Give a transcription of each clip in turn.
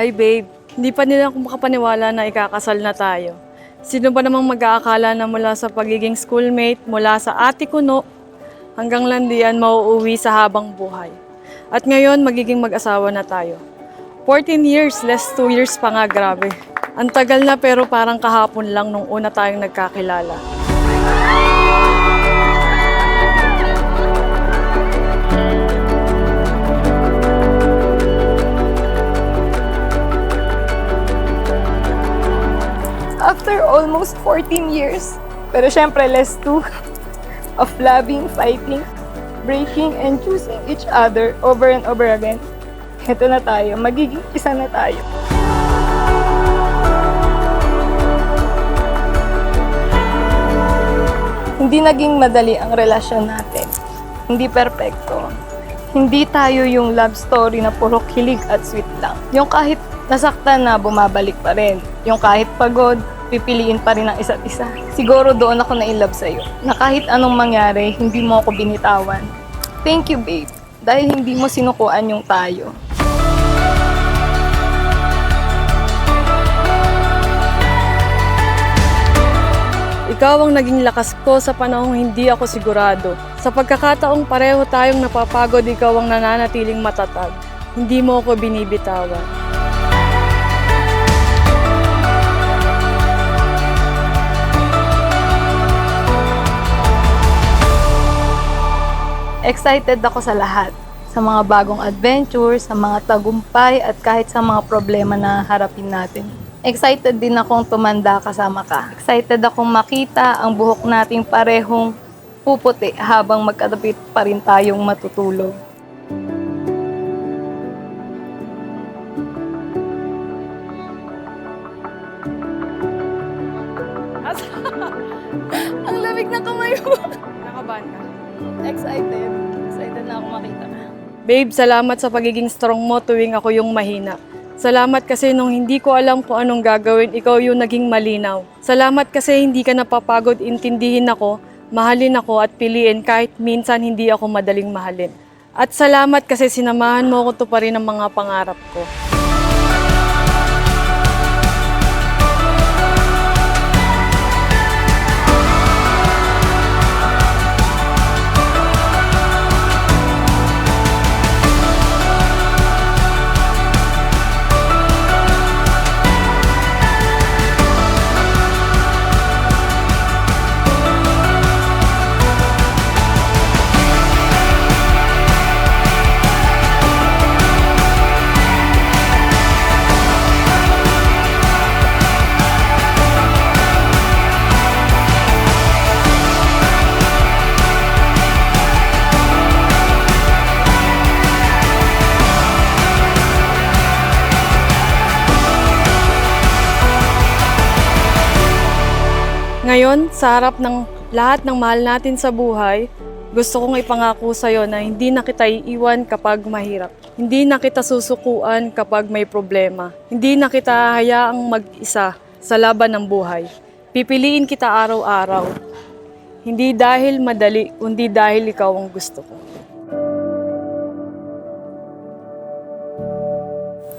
Hi babe, hindi pa nila ako makapaniwala na ikakasal na tayo. Sino ba namang mag-aakala na mula sa pagiging schoolmate, mula sa ate kuno, hanggang landian mauuwi sa habang buhay. At ngayon, magiging mag-asawa na tayo. 14 years, less 2 years pa nga, grabe. Ang tagal na pero parang kahapon lang nung una tayong nagkakilala. After almost 14 years, pero syempre less 2, of loving, fighting, breaking, and choosing each other over and over again, heto na tayo, magiging isa na tayo. Hindi naging madali ang relasyon natin. Hindi perpekto. Hindi tayo yung love story na puro kilig at sweet lang. Yung kahit nasaktan na, bumabalik pa rin. Yung kahit pagod, pipiliin pa rin ang isa't isa. Siguro doon ako na-inlove sa'yo. Na kahit anong mangyari, hindi mo ako binitawan. Thank you, babe. Dahil hindi mo sinukuan yung tayo. Ikaw ang naging lakas ko sa panahong hindi ako sigurado. Sa pagkakataong pareho tayong napapagod, ikaw ang nananatiling matatag. Hindi mo ako binibitawan. Excited ako sa lahat. Sa mga bagong adventure, sa mga tagumpay, at kahit sa mga problema na harapin natin. Excited din akong tumanda kasama ka. Excited akong makita ang buhok nating parehong puputi habang magkadapit pa rin tayong matutulog. Ang lamig ng kamay mo. Nakabahan ka? Excited. Excited na ako makita ka. Babe, salamat sa pagiging strong mo tuwing ako yung mahina. Salamat kasi nung hindi ko alam kung anong gagawin, ikaw yung naging malinaw. Salamat kasi hindi ka napapagod intindihin ako, mahalin ako at piliin kahit minsan hindi ako madaling mahalin. At salamat kasi sinamahan mo ako tuparin ang mga pangarap ko. Ngayon, sa harap ng lahat ng mahal natin sa buhay, gusto kong ipangako sa'yo na hindi na kita iiwan kapag mahirap. Hindi na kita susukuan kapag may problema. Hindi na kita hayaang mag-isa sa laban ng buhay. Pipiliin kita araw-araw. Hindi dahil madali, kundi dahil ikaw ang gusto ko.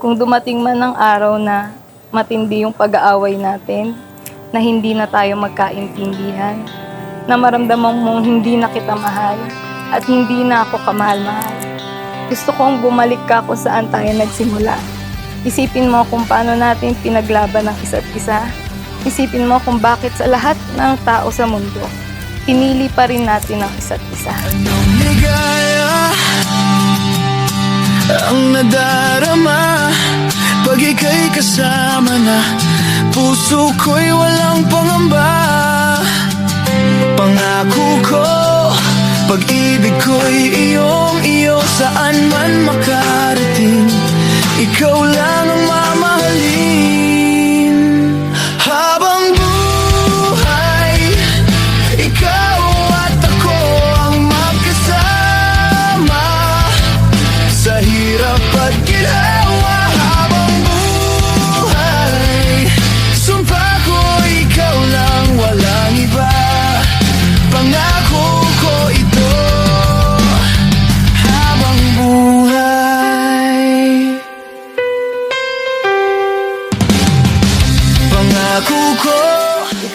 Kung dumating man ang araw na matindi yung pag-aaway natin, na hindi na tayo magkaintindihan, na maramdaman mong hindi na kita mahal at hindi na ako kamahal-mahal. Gusto kong bumalik ka kung saan tayo nagsimula. Isipin mo kung paano natin pinaglaban ng isa't isa. Isipin mo kung bakit sa lahat ng tao sa mundo, pinili pa rin natin ang isa't isa. Anong ligaya ang nadarama pag ika'y kasama na? Puso ko'y walang pangamba. Pangako ko, pag-ibig ko'y iyong-iyo. Saan man makarating, ikaw lang ang mamahalin. Habang buhay, ikaw at ako ang magkasama. Sa hirap at ginawa, habang buhay, sumpa ko ikaw lang, walang iba. Pangako ko ito, habang buhay.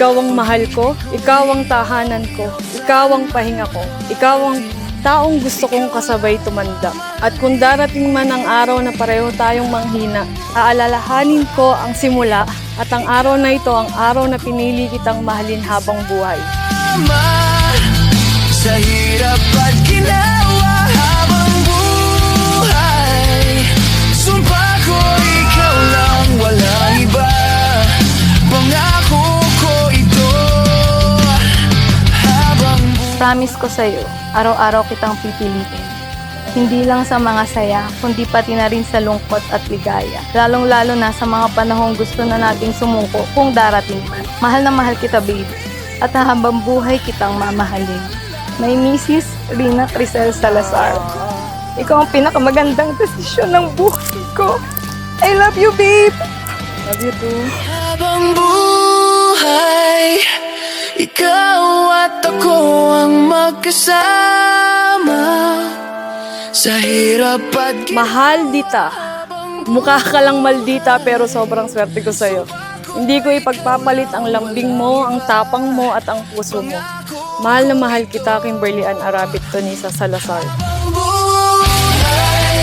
Ikaw ang mahal ko, ikaw ang tahanan ko, ikaw ang pahinga ko, ikaw ang taong gusto kong kasabay tumanda. At kung darating man ang araw na pareho tayong manghina, aalalahanin ko ang simula at ang araw na ito ang araw na pinili kitang mahalin habang buhay. Sa hirap at ginawa habang buhay, sumpa ko ikaw lang, walang iba. Pangako ko ito habang Promise ko sa'yo, araw-araw kitang pipiliin. Hindi lang sa mga saya, kundi pati na rin sa lungkot at ligaya. Lalong-lalo na sa mga panahong gusto na nating sumuko kung darating man. Mahal na mahal kita, baby. At habang buhay kitang mamahalin. May Mrs. Rina Crisel Salazar. Ikaw ang pinakamagandang desisyon ng buhay ko. I love you, babe! Love you too. habang buhay, ikaw at ako ang magkasama. Sa hirap at Mahal dita. Mukha ka lang maldita pero sobrang swerte ko sa'yo. Hindi ko ipagpapalit ang lambing mo, ang tapang mo at ang puso mo. Mahal na mahal kita, Kimberly Ann Arabit Tonisa Salazar. buhay,